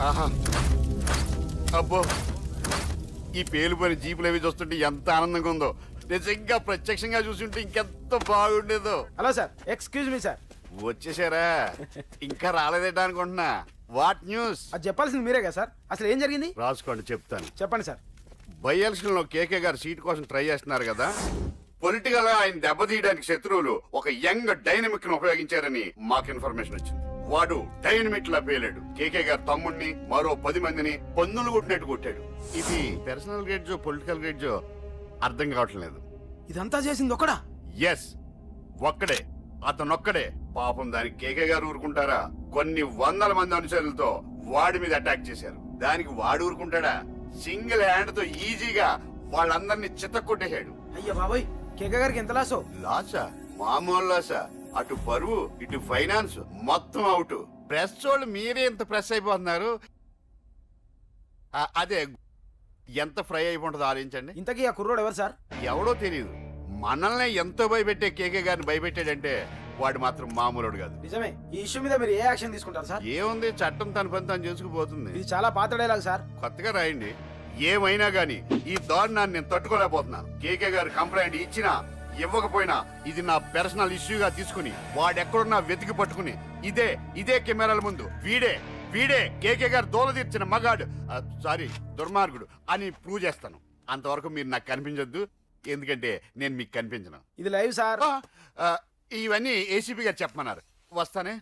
ఆహా అబ్బో ఈ పేలిపోయిన జీపులు అవి చూస్తుంటే ఎంత ఆనందంగా ఉందో. నిజంగా ప్రత్యక్షంగా చూస్తుంటే ఇంకెంత బాగుండేదో. Hello sir, excuse me sir. వచ్చేసారా? ఇంకా రాలేదేటా అనుకుంటున్నా. What news? అది చెప్పాల్సింది మీరే కదా సార్. అసలు ఏం జరిగింది రాసుకోండి, చెప్తాను. చెప్పండి సార్. బై ఎలక్షన్ లో కేకే గారు సీట్ కోసం ట్రై చేస్తున్నారు కదా. పొలిటికల్ గా ఆయన దెబ్బతీయడానికి శత్రువులు ఒక యంగ్ డైనమిక్ ను ఉపయోగించారని మాకు ఇన్ఫర్మేషన్ వచ్చింది. వాడు డైనమిక్ లా పేలాడు. కేకే గారు తమ్ముడిని మరో 10 మందిని పన్నులు కొట్టినట్టు కొట్టాడు. ఇది పర్సనల్ గ్రేడ్జో పొలిటికల్ గ్రేడ్జో అర్థం కావట్లేదు. ఇదంతా చేసింది ఒకడా? ఎస్, ఒక్కడే, అతనొక్కడే. పాపం దానికి కేకే గారు ఊరుకుంటారా? కొన్ని వందల మంది అనుచరులతో వాడి మీద అటాక్ చేశారు. దానికి వాడు ఊరుకుంటాడా? సింగిల్ హ్యాండ్ తో ఈజీగా వాళ్ళందరినీ చితక్కొట్టేశాడు. అయ్యా బాబాయ్, కేక గారికి ఎంత లాసో? లాసా? మామూలు లాసా? అటు పరువు ఇటు ఫైనాన్స్ మొత్తం అవుట్. ప్రెస్ వాళ్ళు మీరే ఎంత ప్రెస్ అయిపోతున్నారు. అదే ఎంత ఫ్రై అయిపోతుందో ఆలోచించండి. ఇంతకీ ఆ కుర్రోడు ఎవరు సార్? ఎవడో తెలియదు. మనల్ని ఎంతో భయపెట్టే కేకే గారిని భయపెట్టాడంటే వాడు మాత్రం మామూలుడు కాదు. నిజమే. ఈ ఇష్యూ మీద మీరు ఏ యాక్షన్ తీసుకుంటారు సార్? ఏముంది, చట్టం తన పని తను చేసుకుపోతుంది. ఇది చాలా పాత డైలాగ్ సార్. కొత్తగా రాయండి. ఏమైనా గానీ ఈ దారుణాన్ని నేను తట్టుకోలేకపోతున్నాను. కేకే గారు కంప్లైంట్ ఇచ్చినా ఇవ్వకపోయినా ఇది నా పర్సనల్ ఇష్యూగా తీసుకుని వాడెక్కడున్నా వెతికి పట్టుకుని ఇదే కెమెరాల ముందు వీడే కేకే గారు దోల తీర్చిన మగాడు, సారీ దుర్మార్గుడు అని ప్రూవ్ చేస్తాను. అంతవరకు మీరు నాకు కనిపించొద్దు, ఎందుకంటే నేను మీకు కనిపించను. ఇది లైవ్ సార్. ఇవన్నీ ఏసీపీ గారు చెప్పమన్నారు. వస్తానే.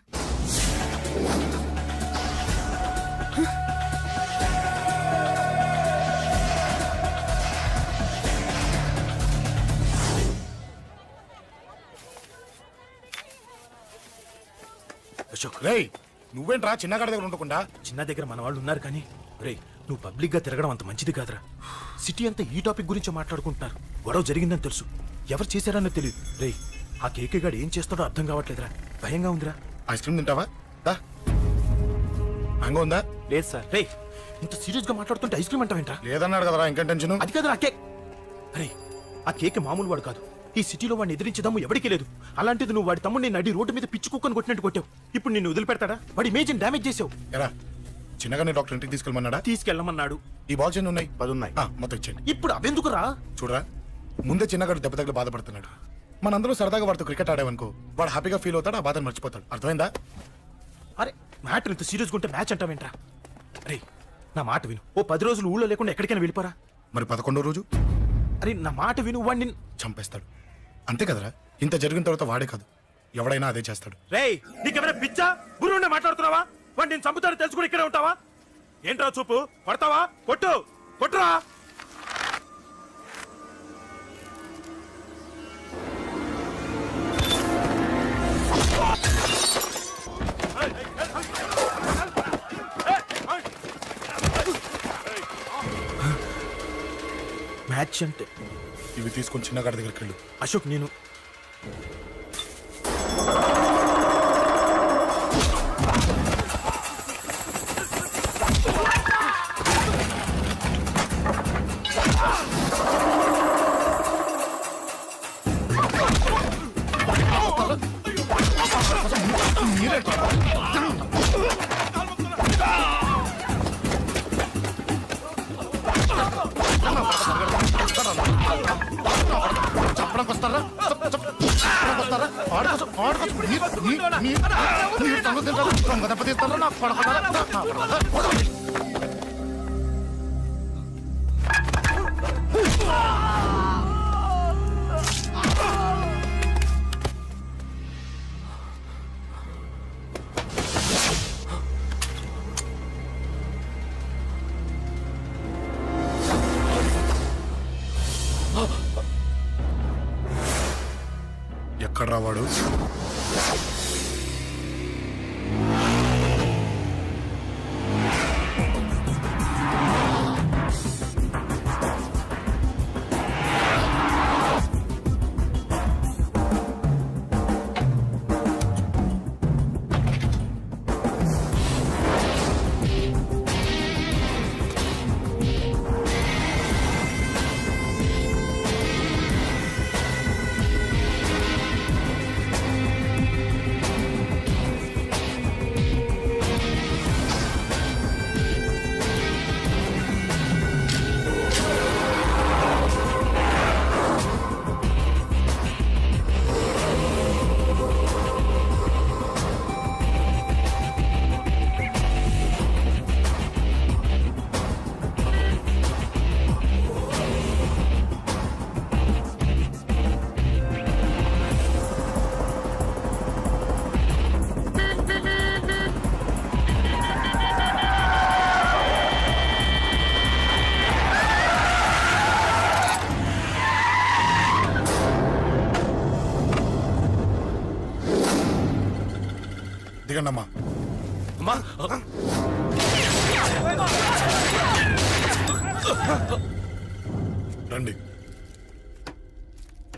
అశోక్, రేయ్ నువ్వేంట్రా చిన్నగాడి దగ్గర ఉండకుండా? చిన్న దగ్గర మన వాళ్ళు ఉన్నారు కానీ రేయ్, నువ్వు పబ్లిక్ గా తిరగడం అంత మంచిది కాదురా. సిటీ అంతా ఈ టాపిక్ గురించి మాట్లాడుకుంటున్నారు. గొడవ జరిగిందని తెలుసు, ఎవరు చేశారన్నో తెలియదు. రేయ్, ఆ కేకే గాడు ఏం చేస్తాడో అర్థం కావట్లేదురా. భయంగా ఉందిరా. ఐస్ క్రీమ్ తింటావా? దా. మ్యాంగో ఉందా? లేదు సార్. రేయ్, ఇంత సీరియస్ గా మాట్లాడుతుంటే ఐస్ క్రీమ్ అంటావేంట్రా? లేదన్నాడు కదరా, ఇంకా టెన్షన్. అది కాదురా కేక్. రే, ఆ కేక్ మామూలు వాడు కాదు. ఈ సిటీలో వాడిని ఎదిరించదమ్ము ఎవరికీ లేదు. అలాంటిది నువ్వు వాడి తమ్ముడిని నడి రోడ్డు మీద పిచ్చి కుక్కను కొట్టినట్టు కొట్టావు. ఇప్పుడు నిన్ను వదిలిపెడతాడా? వాడి ఇమేజ్ డ్యామేజ్ చేసావు. ఎరా చిన్నగానే డాక్టర్ ఇంటికి తీసుకెళ్ళమన్నాడా? తీసుకెళ్ళమన్నాడు. ఈ బాల్స్ ఎన్ని ఉన్నాయి? 10 ఉన్నాయి. మొత్తం ఇచ్చేయండి. ఇప్పుడు అవెందుకురా? చూడరా, ముందే చిన్నగాడు దెబ్బ తగిలి బాధపడుతున్నాడు. మనందరూ సరదాగా వాడితో క్రికెట్ ఆడామనుకో, వాడు హ్యాపీగా ఫీల్ అవుతాడు, ఆ బాధను మర్చిపోతాడు. అర్థమైందా? అరే, మ్యాటర్ ఇంత సీరియస్గా ఉంటే మ్యాచ్ అంటావేంట్రా? రే, నా మాట విను. ఓ 10 రోజులు ఊళ్ళో లేకుండా ఎక్కడికైనా వెళ్ళిపోరా. మరి 11వ రోజు? అరే, నా మాట విను. వాడిని చంపేస్తాడు. అంతే కదరా? ఇంత జరిగిన తర్వాత వాడే కాదు, ఎవడైనా అదే చేస్తాడు. రేయ్, నీకెవరైనా పిచ్చా? గురువు ఉండే మాట్లాడుతున్నావా? వాడు నేను చంపుతాను తెలుసుకుని ఇక్కడే ఉంటావా? ఏంట్రా చూపు? కొడతావా? కొట్టురా. మ్యాచ్ అంటే ఇవి తీసుకొని చిన్నగాడి దగ్గరికి వెళ్ళు. అశోక్, నేను ఎక్కడ రావాడు? రండి.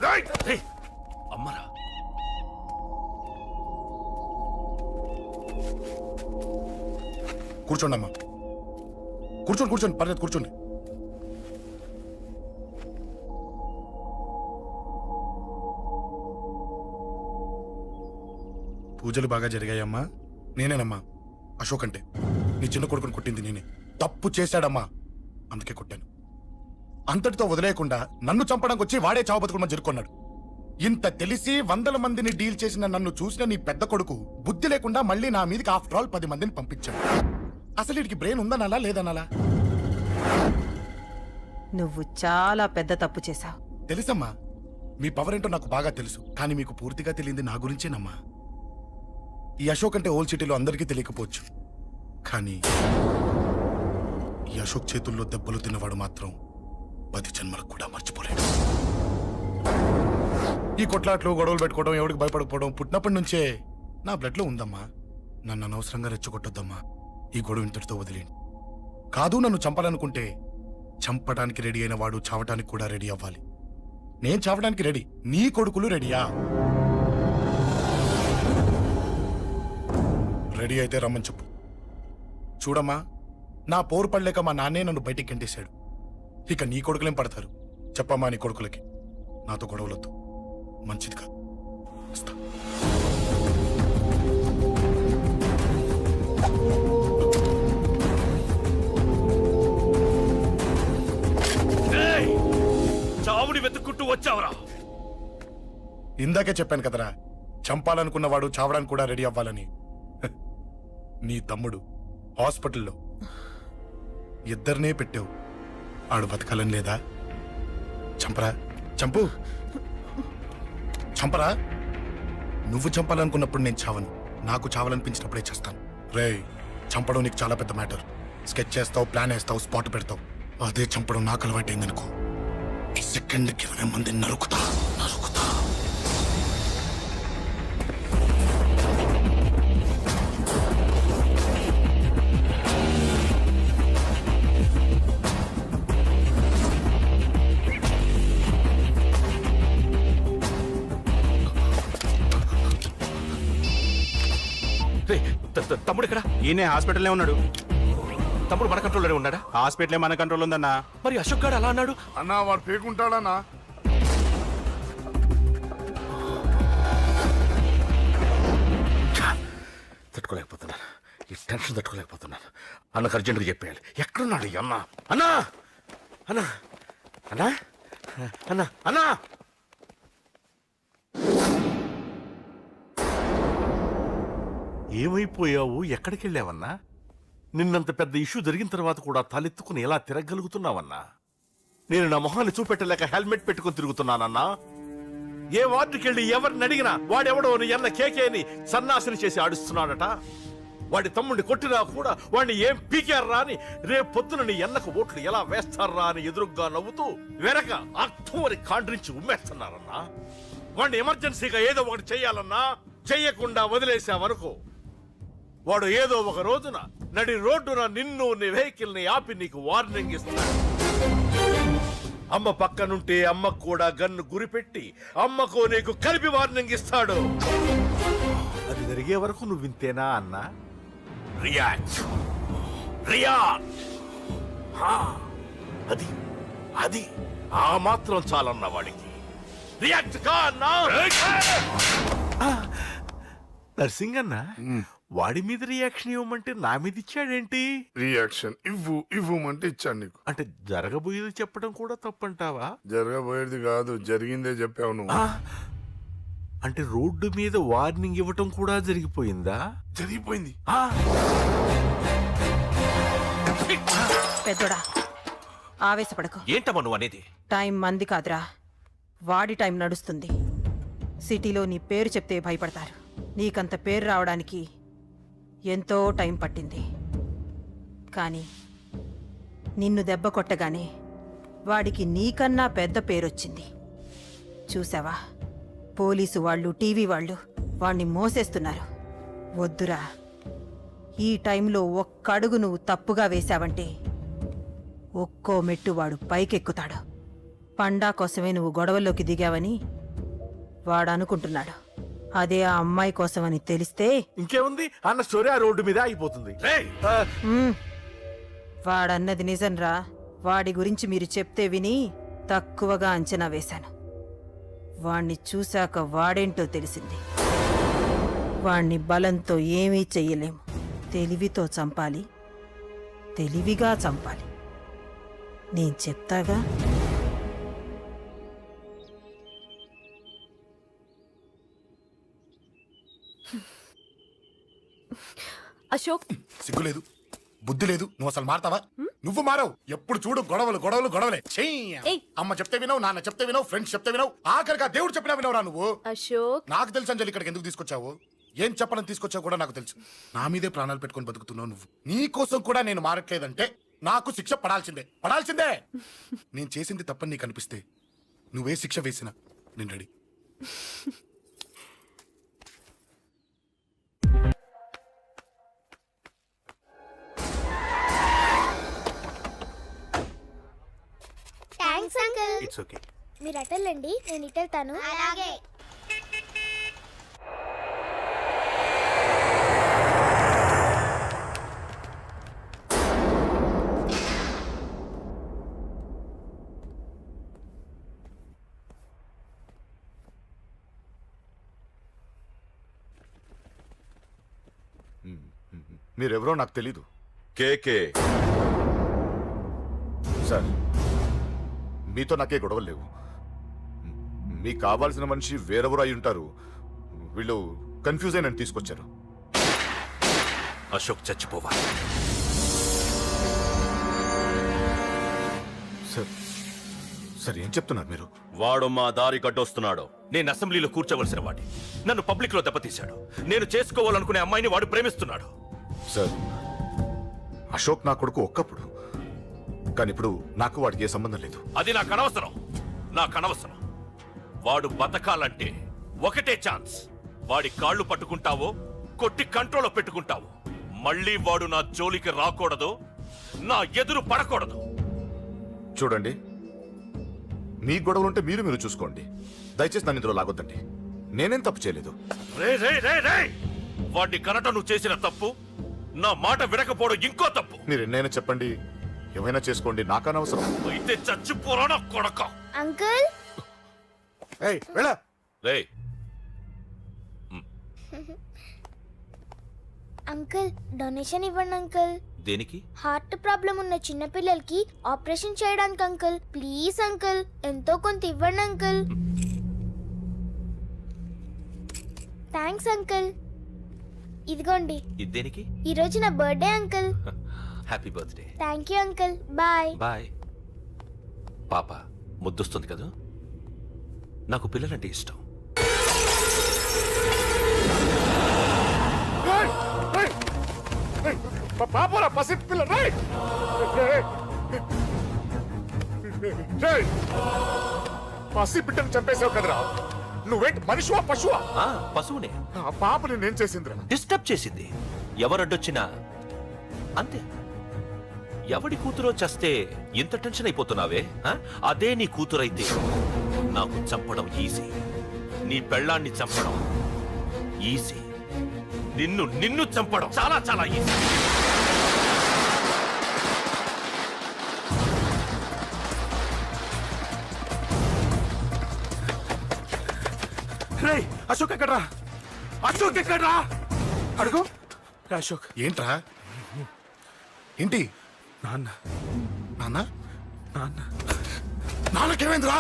రేయ్, అమ్మరా. కూర్చోండి అమ్మా. కూర్చోండి పర్లేదు కూర్చోండి. పూజలు బాగా జరిగాయమ్మా. నేనేనమ్మా అశోక్ అంటే. నీ చిన్న కొడుకుని కొట్టింది నేనే. తప్పు చేశాడమ్మా, అందుకే కొట్టాను. అంతటితో వదిలేయకుండా నన్ను చంపడానికి వచ్చి వాడే చావు బతుకుని జరుపుకున్నాడు. ఇంత తెలిసి 100 మందిని డీల్ చేసిన నన్ను చూసిన నీ పెద్ద కొడుకు బుద్ధి లేకుండా మళ్ళీ నా మీదకి ఆఫ్టర్ ఆల్ 10 మందిని పంపించాడు. అసలు వీడికి బ్రెయిన్ ఉందనాలా లేదనాలా? నువ్వు చాలా పెద్ద తప్పు చేశావు. తెలుసమ్మా, మీ పవర్ ఏంటో నాకు బాగా తెలుసు. కానీ మీకు పూర్తిగా తెలియంది నా గురించేనమ్మా. ఈ అశోక్ అంటే ఓల్డ్ సిటీలో అందరికీ తెలియకపోవచ్చు, కానీ ఈ అశోక్ చేతుల్లో దెబ్బలు తిన్నవాడు మాత్రం 10 జన్మలకు కూడా మర్చిపోలేడు. ఈ కొట్లాట్లు గొడవలు పెట్టుకోవడం, ఎవరికి భయపడకపోవడం పుట్టినప్పటి నుంచే నా బ్లడ్ లో ఉందమ్మా. నన్ను అనవసరంగా రెచ్చగొట్టొద్దమ్మా. ఈ గొడవ ఇంతటితో వదిలేండి. కాదు, నన్ను చంపాలనుకుంటే చంపడానికి రెడీ అయిన వాడు చావటానికి కూడా రెడీ అవ్వాలి. నేను చావడానికి రెడీ, నీ కొడుకులు రెడీయా? రెడీ అయితే రమ్మని చెప్పు. చూడమ్మా, నా పోరు పడలేక మా నాన్నే నన్ను బయటికి గంటేశాడు. ఇక నీ కొడుకులేం పడతారు? చెప్పమ్మా నీ కొడుకులకి నాతో గొడవలొద్దు, మంచిది కాదు. వస్తా. చావుని వెతుక్కుంటూ వచ్చావురా. ఇందాకే చెప్పాను కదరా, చంపాలనుకున్నవాడు చావడానికి కూడా రెడీ అవ్వాలని. హ, నీ తమ్ముడు హాస్పిటల్లో ఇద్దరినే పెట్టావు. ఆడు బతకాలని లేదా? చంపరా, చంపు, చంపరా. నువ్వు చంపాలనుకున్నప్పుడు నేను చావను, నాకు చావాలనిపించినప్పుడే చేస్తాను. రేయ్, చంపడం నీకు చాలా పెద్ద మ్యాటర్. స్కెచ్ చేస్తావు, ప్లాన్ వేస్తావు, స్పాట్ పెడతావు. అదే చంపడం నాకు అలవాటైందనుకో, సెకండ్కి 20 మందిని నరుకుతా. తమ్ముడు ఇక్కడ? ఈయనే హాస్పిటల్లో ఉన్నాడు. తమ్ముడు మన కంట్రోల్లోనే ఉన్నాడా? హాస్పిటలే మన కంట్రోల్ ఉందన్నా. మరి అశోక్ గారు అలా అన్నాడు. అన్నా వాడు పేకుంటాడన్నా. తట్టుకోలేకపోతున్నాను, ఈ టెన్షన్ తట్టుకోలేకపోతున్నాను. అన్నకు అర్జెంట్గా చెప్పేయాలి. ఎక్కడున్నాడు ఈ అన్న? అన్నా, అన్నా, అన్నా, అన్నా, అన్నా. ఏమైపోయావు? ఎక్కడికి వెళ్ళావన్నా? నిన్నంత పెద్ద ఇష్యూ జరిగిన తర్వాత కూడా తలెత్తుకుని ఎలా తిరగలుగుతున్నావన్నా? నేను నా మొహాన్ని చూపెట్టలేక హెల్మెట్ పెట్టుకుని తిరుగుతున్నానన్నా. ఏ వార్డుకి వెళ్ళి ఎవరిని అడిగినా వాడెవడో నీ అన్న కేకేని సన్నాసిని చేసి ఆడిస్తున్నాడట. వాడి తమ్ముడిని కొట్టినా కూడా వాడిని ఏం పీకారా అని రేపు పొద్దున నీ అన్నకు ఓట్లు ఎలా వేస్తారా అని ఎదురుగ్గా నవ్వుతూ వెనక అక్టోబరి కాండ్రించి ఉమ్మేస్తున్నారన్నా. వాడిని ఎమర్జెన్సీగా ఏదో ఒకటి చెయ్యాలన్నా, చెయ్యకుండా వదిలేసావనుకో, వాడు ఏదో ఒక రోజున నడి రోడ్డున నిన్ను నీ వెహికల్ ని ఆపి నీకు వార్నింగ్ ఇస్తాడు. అమ్మ పక్కనుంటే అమ్మకు కూడా గన్ను గురిపెట్టి అమ్మకు నీకు కలిపి వార్నింగ్ ఇస్తాడు. అది జరిగే వరకు నువ్వు వింతేనా అన్నా? React, react. అది అది ఆ మాత్రం చాలన్న వాడికి. రియాక్ట్ కా అన్నా. నర్సింగ్ అన్న, వాడి మీద రియాక్షన్ ఇవ్వమంటే నా మీద ఇచ్చాడేంటి? రియాక్షన్ ఇవ్వమంటే ఇచ్చాను నీకు. అంటే జరగబోయేది చెప్పడం కూడా తప్పంటావా? జరగబోయేది కాదు, జరిగిందే చెప్పావు నువ్వు. అంటే రోడ్డు మీద వార్నింగ్ ఇవ్వటం కూడా జరిగిపోయిందా? జరిగిపోయింది. పెద్దోడా, ఆవేశపడకు. ఏంటమ్మా నువ్వు అనేది? టైం మంది కాదురా, వాడి టైం నడుస్తుంది. సిటీలో నీ పేరు చెప్తే భయపడతారు. నీకంత పేరు రావడానికి ఎంతో టైం పట్టింది. కానీ నిన్ను దెబ్బ కొట్టగానే వాడికి నీకన్నా పెద్ద పేరొచ్చింది. చూసావా, పోలీసు వాళ్ళు, టీవీ వాళ్ళు వాణ్ణి మోసేస్తున్నారు. వద్దురా, ఈ టైంలో ఒక్క అడుగు నువ్వు తప్పుగా వేశావంటే ఒక్కో మెట్టు వాడు పైకెక్కుతాడు. పండా కోసమే నువ్వు గొడవల్లోకి దిగావని వాడు అనుకుంటున్నాడు. అదే ఆ అమ్మాయి కోసమని తెలిస్తే ఇంకేముంది అన్న స్టోరీ ఆ రోడ్డు మీద అయిపోతుంది. వాడన్నది నిజంరా. వాడి గురించి మీరు చెప్తే విని తక్కువగా అంచనా వేశాను. వాణ్ణి చూశాక వాడేంటో తెలిసింది. వాణ్ణి బలంతో ఏమీ చెయ్యలేము. తెలివితో చంపాలి, తెలివిగా చంపాలి. నేను చెప్తాగా. అశోక్, సిగ్గులేదు, బుద్ధి లేదు. నువ్వు అసలు మారతావా? నువ్వు మారవు. ఎప్పుడు చూడు గొడవలు గొడవలు గొడవలే. ఏయ్. అమ్మ చెప్తే వినవు, నాన్న చెప్తే వినవు, ఫ్రెండ్స్ చెప్తే వినవు, ఆఖరిగా దేవుడు చెప్పినా వినవురా నువ్వు. అశోక్, నాకు తెలుసు అంజలి ఇక్కడికి ఎందుకు తీసుకొచ్చావు, ఏం చెప్పాలని తీసుకొచ్చావు కూడా నాకు తెలుసు. నా మీదే ప్రాణాలు పెట్టుకొని బతుకుతున్నావు నువ్వు. నీ కోసం కూడా నేను మారట్లేదంటే నాకు శిక్ష పడాల్సిందే, పడాల్సిందే. నేను చేసింది తప్పని నీకు అనిపిస్తే నువ్వే శిక్ష వేసినా నేను ready. Thanks uncle. It's okay. మీరు అటెళ్ళండి, నేను ఇటెళ్తాను. అలాగే. మీరెవరో నాకు తెలీదు. కేకే సార్, మీతో నాకే గొడవలు లేవు. మీకు కావాల్సిన మనిషి వేరెవరో అయి ఉంటారు. వీళ్ళు కన్ఫ్యూజ్ అయి నన్ను తీసుకొచ్చారు. అశోక్ చచ్చిపోవాలి. సార్, సార్ ఏం చెప్తున్నారు మీరు? వాడు మా దారి గడ్డొస్తున్నాడు. నేను అసెంబ్లీలో కూర్చోవలసిన వాడి నన్ను పబ్లిక్ లో దెబ్బతీశాడు. నేను చేసుకోవాలనుకునే అమ్మాయిని వాడు ప్రేమిస్తున్నాడు. సార్, అశోక్ నా కొడుకు ఒక్కప్పుడు, కానీ ఇప్పుడు నాకు వాడికి ఏ సంబంధం లేదు. అది నాకు అనవసరం, నాకు అనవసరం. వాడు బతకాలంటే ఒకటే ఛాన్స్. వాడి కాళ్ళు పట్టుకుంటావో కొట్టి కంట్రోల్లో పెట్టుకుంటావో. మళ్ళీ వాడు నా జోలికి రాకూడదు, నా ఎదురు పడకూడదు. చూడండి, మీ గొడవలుంటే మీరు చూసుకోండి. దయచేసి నన్ను ఇందులో లాగొద్దండి. నేనేం తప్పు చేయలేదు. రే రే రే రే వాడిని కనట నువ్వు చేసిన తప్పు, నా మాట వినకపోవడం ఇంకో తప్పు. మీరు ఎన్నైనా చెప్పండి, ఏమైనా చేసుకోండి, నాకు అనవసరం. అయితే చచ్చిపోరా నా కొడక. అంకుల్, ఏయ్ వెళ్ళ. రే అంకుల్ డొనేషన్ ఇవ్వండి అంకుల్. దేనికి? హార్ట్ ప్రాబ్లం ఉన్న చిన్న పిల్లలకి ఆపరేషన్ చేయడానికి అంకుల్. ప్లీజ్ అంకుల్, ఎంతో కొంత ఇవ్వండి అంకుల్. Thanks uncle. ఇదిగోండి, ఇది దేనికి? ఈ రోజు నా birthday uncle. Happy birthday. Thank you uncle. Bye. Bye. పాప ముద్దొస్తుంది కదా, నాకు పిల్లలంటే ఇష్టం. పాపరా పసి పిల్ల, పసి బిడ్డను చంపేసావు కదరా. నువ్వేంటి మనిషివా పశువా? పశువునే. ఆ పాప నేనేం చేసిందిరా? డిస్టర్బ్ చేసింది. ఎవరడ్డొచ్చినా అంతే. ఎవడి కూతురో చస్తే ఇంత టెన్షన్ అయిపోతున్నావే? అదే నీ కూతురైతే నాకు చంపడం ఈజీ, నీ పెళ్ళాన్ని చంపడం ఈజీ, నిన్ను చంపడం చాలా చాలా ఈజీ. రే అశోక్ ఎక్కడ్రా? అశోక్ ఎక్కడ్రా? అడుగు. అశోక్ ఏంట్రా? ఏంటి? నాన్న, నాన్న, నాన్న, నాన్నకేమైందిరా?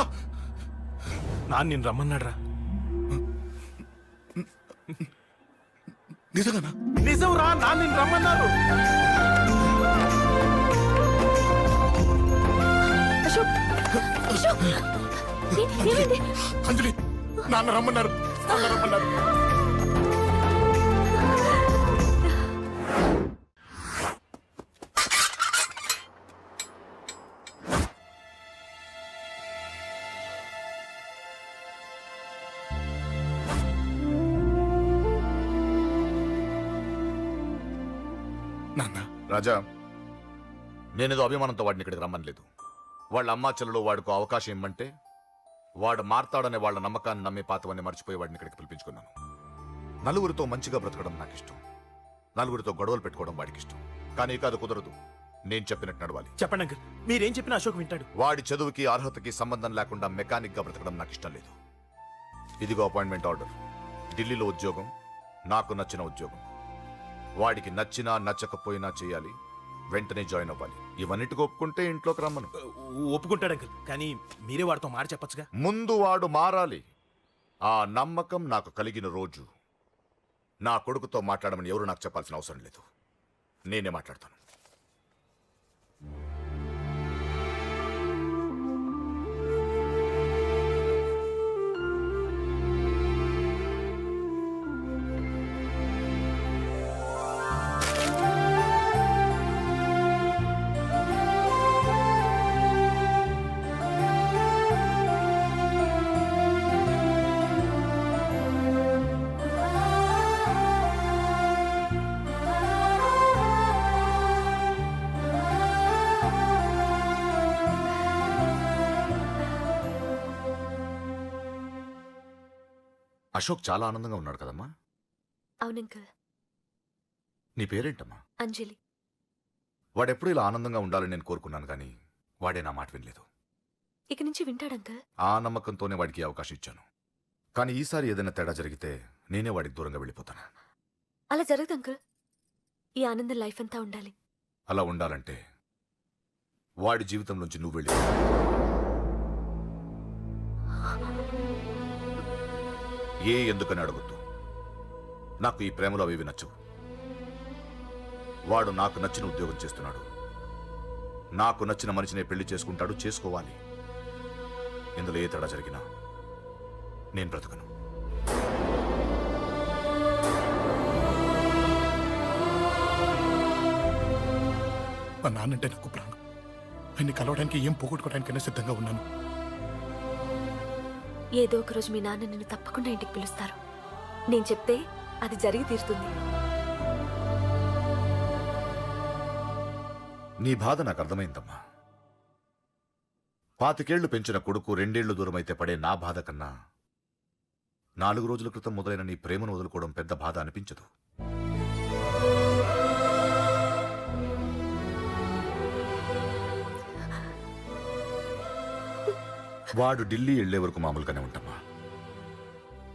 నాన్న నేను రమ్మన్నాడ్రా. నిజంగానా? నిజం రా, నాన్న నేను రమ్మన్నాడు. అశోక్, అశోక్, ఏమైంది? అంజలి, నాన్న రమ్మన్నారు, నాన్న రమ్మన్నారు. రాజా నేనేదో అభిమానంతో వాడిని ఇక్కడికి రమ్మనలేదు. వాళ్ళ అమ్మా చెల్లెలు వాడికి అవకాశం ఇమ్మంటే వాడు మారతాడనే వాళ్ళ నమ్మకాన్ని నమ్మి పాతవన్నీ మర్చిపోయి వాడిని ఇక్కడికి పిలిపించుకున్నాను. నలుగురితో మంచిగా బ్రతకడం నాకు ఇష్టం, నలుగురితో గొడవలు పెట్టుకోవడం వాడికి ఇష్టం. కానీ కాదు, కుదరదు. నేను చెప్పినట్టు నడవాలి. చెప్పండి అంకుల్, మీరేం చెప్పినా అశోక్ వింటాడు. వాడి చదువుకి అర్హతకి సంబంధం లేకుండా మెకానిక్ గా బ్రతకడం నాకు ఇష్టం లేదు. ఇదిగో అపాయింట్మెంట్ ఆర్డర్. ఢిల్లీలో ఉద్యోగం, నాకు నచ్చిన ఉద్యోగం. వాడికి నచ్చినా నచ్చకపోయినా చేయాలి, వెంటనే జాయిన్ అవ్వాలి. ఇవన్నిటికి ఒప్పుకుంటే ఇంట్లోకి రమ్మను. ఒప్పుకుంటాడు అంకుల్, కానీ మీరే వాడితో మాట చెప్పచ్చుగా. ముందు వాడు మారాలి. ఆ నమ్మకం నాకు కలిగిన రోజు నా కొడుకుతో మాట్లాడమని ఎవరు నాకు చెప్పాల్సిన అవసరం లేదు, నేనే మాట్లాడతాను. అశోక్ చాలా ఆనందంగా ఉన్నాడు కదమ్మా. అవునంకల్. నీ పేరేంటమ్మా? అంజలి. వాడెప్పుడు ఇలా ఆనందంగా ఉండాలని నేను కోరుకున్నాను, కానీ వాడే నా మాట వినలేదు. ఇక నుంచి వింటాడంకల్. ఆ నమ్మకంతోనే వాడికి ఈ అవకాశం ఇచ్చాను. కానీ ఈసారి ఏదైనా తేడా జరిగితే నేనే వాడికి దూరంగా వెళ్ళిపోతాను. అలా జరగదు అంకుల్. ఈ ఆనందం లైఫ్ అంతా ఉండాలి. అలా ఉండాలంటే వాడి జీవితంలోంచి నువ్వు వెళ్ళి. ఎందుకని అడగొద్దు. నాకు ఈ ప్రేమలో అవి నచ్చవు. వాడు నాకు నచ్చిన ఉద్యోగం చేస్తున్నాడు, నాకు నచ్చిన మనిషినే పెళ్లి చేసుకుంటాడు, చేసుకోవాలి. ఇందులో ఏ తేడా జరిగినా నేను బ్రతకను. మా నాన్నంటే నాకు ప్రాణం. ఆయన్ని కలవడానికి ఏం పోగొట్టుకోవడానికైనా సిద్ధంగా ఉన్నాను. ఏదో ఒక రోజు మీ నాన్న నిన్ను తప్పకుండా ఇంటికి పిలుస్తారు. నేను చెప్తే అది జరిగి తీరుతుంది. నీ బాధ నాకు అర్థమైందమ్మా. 25 పెంచిన కొడుకు 2 ఏళ్లు దూరమైతే పడే నా బాధ కన్నా 4 రోజుల క్రితం మొదలైన నీ ప్రేమను వదులుకోవడం పెద్ద బాధ అనిపించదు. వాడు ఢిల్లీ వెళ్లే వరకు మామూలుగానే ఉంటామా.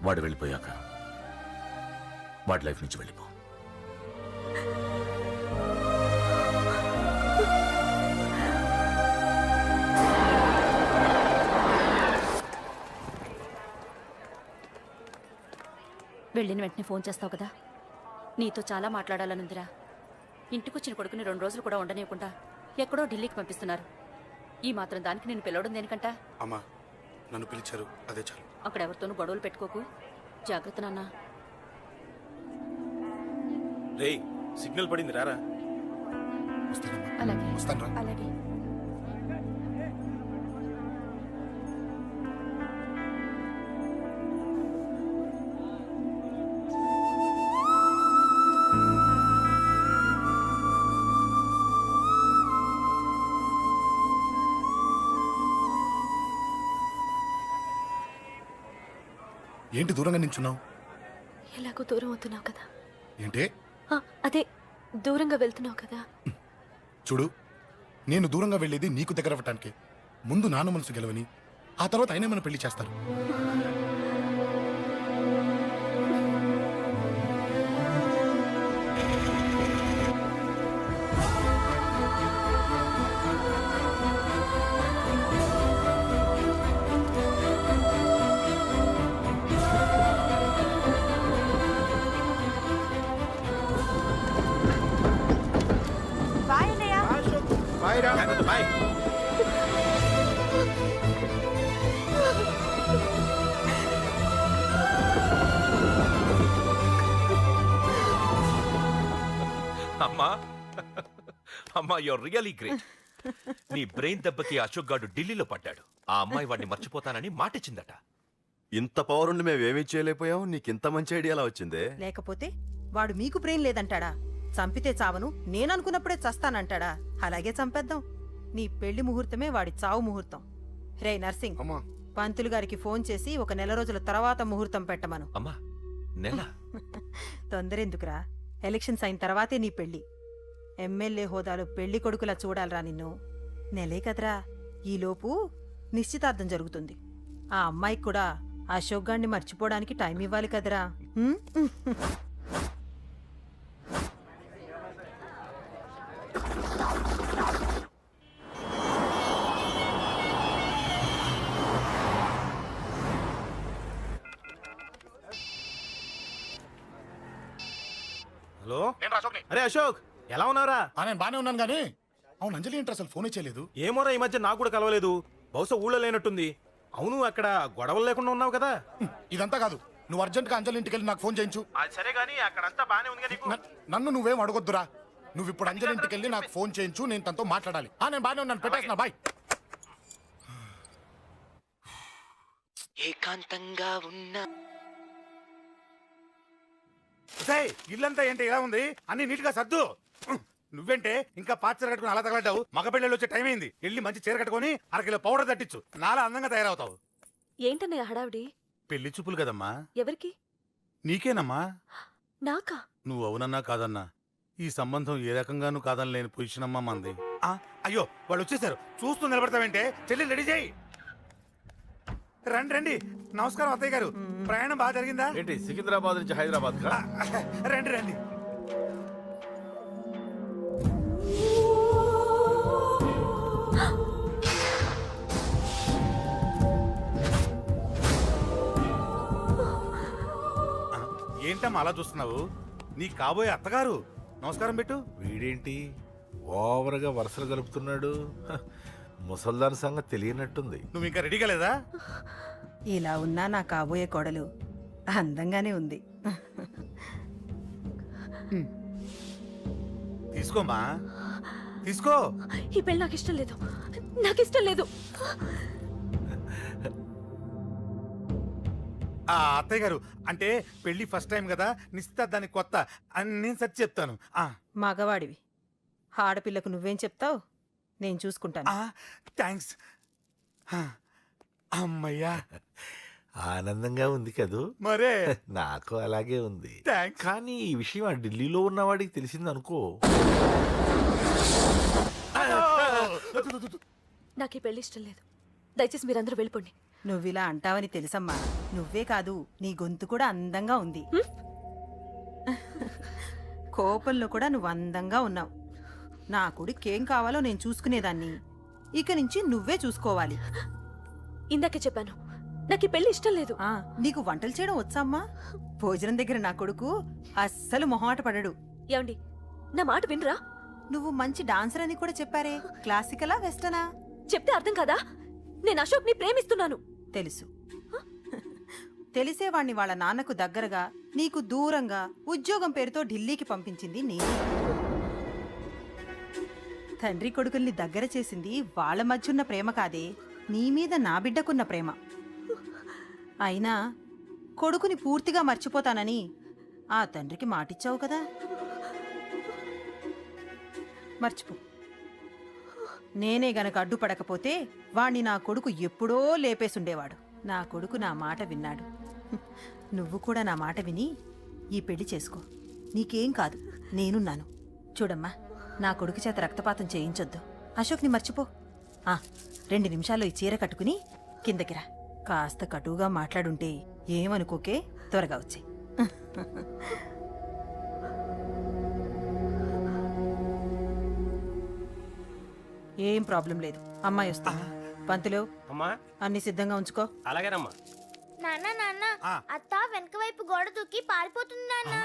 వాడు వెళ్ళిపోయాక వాడి లైఫ్ నుంచి వెళ్ళిపో. వెళ్ళిన వెంటనే ఫోన్ చేస్తావు కదా. నీతో చాలా మాట్లాడాలనుందిరా. ఇంటికొచ్చిన కొడుకుని 2 రోజులు కూడా ఉండనివ్వకుండా ఎక్కడో ఢిల్లీకి పంపిస్తున్నారు. ఈ మాత్రం దానికి నేను పిలవడం దేనికంట? అమ్మా, నన్ను పిలిచారు, అదే చాలు. అక్కడెవరితోనూ గొడవలు పెట్టుకోకు. జాగ్రత్త నాన్న. రేయ్, సిగ్నల్ పడింది, రారా. వస్తానమ్మా. అలాగే వస్తాను. అలాగే. ఏంటి దూరంగా నించున్నావు? ఎలాగో దూరం అవుతున్నావు కదా. ఏంటే? అదే దూరంగా వెళ్తున్నావు కదా. చూడు, నేను దూరంగా వెళ్ళేది నీకు దగ్గర అవ్వటానికి. ముందు నాన్న మనసు గెలవని, ఆ తర్వాత ఆయనే మన పెళ్లి చేస్తారు. బాయ్. అమ్మా అమ్మా, యూర్ రియలీ గ్రేట్. నీ బ్రెయిన్ దెబ్బకి అశోక్ గాడు ఢిల్లీలో పడ్డాడు. ఆ అమ్మాయి వాడిని మర్చిపోతానని మాటిచ్చిందట. ఇంత పవర్ ఉండి మేమేమీ చేయలేకపోయావు. నీకింత మంచి ఐడియా ఎలా వచ్చిందే? లేకపోతే వాడు మీకు బ్రెయిన్ లేదంటాడా? చంపితే చావను నేననుకున్నప్పుడే చస్తానంటాడా? అలాగే చంపేద్దాం. నీ పెళ్లి ముహూర్తమే వాడి చావు ముహూర్తం. రే నర్సింగ్, అమ్మా పంతులు గారికి ఫోన్ చేసి ఒక నెల రోజుల తర్వాత ముహూర్తం పెట్టమను. అమ్మా నెల తొందరెందుకురా? ఎలక్షన్స్ అయిన తర్వాతే నీ పెళ్లి. ఎమ్మెల్యే హోదాలో పెళ్లి కొడుకులా చూడాలరా నిన్ను. నెలే కదరా, ఈలోపు నిశ్చితార్థం జరుగుతుంది. ఆ అమ్మాయికి కూడా అశోక్ గాన్ని మర్చిపోవడానికి టైం ఇవ్వాలి కదరా. హ్మ్? హలో, నేను అశోక్ని. అరే అశోక్, ఎలా ఉన్నావురా? నేను బానే ఉన్నాను కానీ అవును అంజలి ఏంటి అసలు ఫోనే చేయలేదు? ఏమోరా, ఈ మధ్య నాకు కూడా కలవలేదు. బహుశా ఊళ్ళో లేనట్టుంది. అవును, అక్కడ గొడవలు లేకుండా ఉన్నావు కదా? ఇదంతా కాదు, నువ్వు అర్జెంట్ గా అంజలి ఇంటికి వెళ్ళి నాకు ఫోన్ చేయించు. అది సరే గానీ అక్కడంతా బానే ఉంది కదా. నన్ను నువ్వేం అడగొద్దురా. నువ్వు ఇప్పుడు అంజలి ఇంటికి వెళ్ళి నాకు ఫోన్ చేయించు, నేను తనతో మాట్లాడాలి. నేను బానే ఉన్నాను, పెట్టేస్తున్నా, బాయ్. ఏకాంతంగా ఉన్నా ఇల్లంతా ఏంటి ఇలా ఉంది? అన్ని నీట్ గా సర్దు. నువ్వేంటే ఇంకా పాత చీర కట్టుకుని అలా తగలడ్డావు? మగ పిల్లలు వచ్చే టైం అయింది. వెళ్ళి మంచి చీర కట్టుకుని అరకిలో పౌడర్ తట్టించు. నాలా అందంగా తయారవుతావు. ఏంటన్నయ్య హడావిడి? పెళ్లి చూపులు కదమ్మా. ఎవరికి? నీకేనమ్మా. నాకా? నువ్వు అవునన్నా కాదన్నా ఈ సంబంధం ఏ రకంగానూ కాదని లేని పొజిషన్ అమ్మా మంది. అయ్యో వాళ్ళు వచ్చేసారు, చూస్తూ నిలబడతావంటే? చెల్లి రెడీ చేయి. రండి రండి. నమస్కారం అత్తయ్య గారు, ప్రయాణం బాగా జరిగిందా? ఏంటి సికింద్రాబాద్ నుంచి హైదరాబాద్ కా? రండి రండి. ఏంటమ్మా అలా చూస్తున్నావు? నీ కాబోయే అత్తగారు. నమస్కారం పెట్టు. వీడేంటి ఓవర్గా వరుసలు కలుపుతున్నాడు? ముసల్దాన్ సంగతి తెలియనట్టుంది. నువ్వు ఇంకా రెడీగా లేదా? ఇలా ఉన్నా నా కాబోయే కోడలు అందంగానే ఉంది. తీసుకోమ్మా, తీసుకో. ఈ పెళ్లి నాకు ఇష్టం లేదు, నాకు ఇష్టం లేదు. అత్తయ్య గారు, అంటే పెళ్లి ఫస్ట్ టైం కదా, నిశ్చితార్థానికి కొత్త అని నేను సరి చెప్తాను. మగవాడివి, ఆడపిల్లకు నువ్వేం చెప్తావు? నేను చూసుకుంటాను. థ్యాంక్స్. అమ్మయ్యా, ఆనందంగా ఉంది కదూ? మరే నాకు అలాగే ఉంది. థ్యాంక్స్. కానీ ఈ విషయం ఆ ఢిల్లీలో ఉన్నవాడికి తెలిసింది అనుకో. నాకు ఈ పెళ్లి ఇష్టం లేదు. దయచేసి మీరందరూ వెళ్ళిపోండి. నువ్విలా అంటావని తెలుసమ్మా. నువ్వే కాదు, నీ గొంతు కూడా అందంగా ఉంది. కోపంలో కూడా నువ్వు అందంగా ఉన్నావు. నా కొడుకేం కావాలో నేను చూసుకునేదాన్ని. ఇక నుంచి నువ్వే చూసుకోవాలి. ఇందాకే చెప్పాను, నాకు ఈ పెళ్లి ఇష్టం లేదు. నీకు వంటలు చేయడం వచ్చామ్మా? భోజనం దగ్గర నా కొడుకు అస్సలు మొహమాట పడడు. ఏమండి, నా మాట వినరా? నువ్వు మంచి డాన్సర్ అని కూడా చెప్పారే. క్లాసికలా వెస్టర్నా? చెప్తే అర్థం కాదా? నేను అశోక్ ని ప్రేమిస్తున్నాను. తెలుసు. తెలిసేవాణ్ణి వాళ్ళ నాన్నకు దగ్గరగా, నీకు దూరంగా ఉద్యోగం పేరుతో ఢిల్లీకి పంపించింది నేనే. తండ్రి కొడుకుల్ని దగ్గర చేసింది వాళ్ళ మధ్యున్న ప్రేమ కాదే, నీ మీద నా బిడ్డకున్న ప్రేమ. అయినా కొడుకుని పూర్తిగా మర్చిపోతానని ఆ తండ్రికి మాటిచ్చావు కదా. మర్చిపో. నేనే గనక అడ్డుపడకపోతే వాణ్ణి నా కొడుకు ఎప్పుడో లేపేసుండేవాడు. నా కొడుకు నా మాట విన్నాడు. నువ్వు కూడా నా మాట విని ఈ పెళ్లి చేసుకో. నీకేం కాదు, నేనున్నాను. చూడమ్మా, నా కొడుకు చేత రక్తపాతం చేయించొద్దు. అశోక్ని మర్చిపో. 2 నిమిషాల్లో ఈ చీర కట్టుకుని కిందకి రా. కాస్త కటువుగా మాట్లాడుంటే ఏమనుకోకే, త్వరగా వచ్చే. ఏం ప్రాబ్లం లేదు, అమ్మాయి వస్తుంది. పంతులు, అన్ని సిద్ధంగా ఉంచుకో. అలాగేనమ్మా. నాన్న నాన్న, అత్త వెనక వైపు గోడ దూకి పారిపోతుంది నాన్న.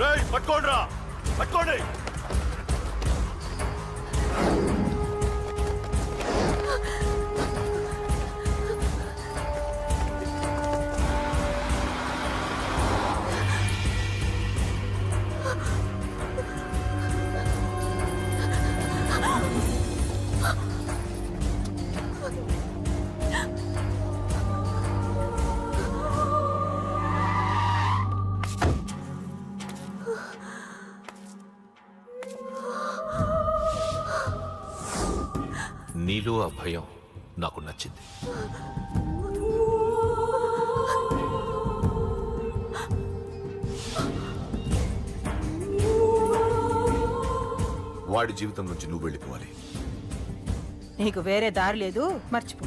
రేయ్, పట్టుకోండిరా, పట్టుకోండి. నీలో ఆ భయం నాకు నచ్చింది. వాడి జీవితం నుంచి నువ్వు వెళ్ళిపోవాలి. నీకు వేరే దారి లేదు, మర్చిపో.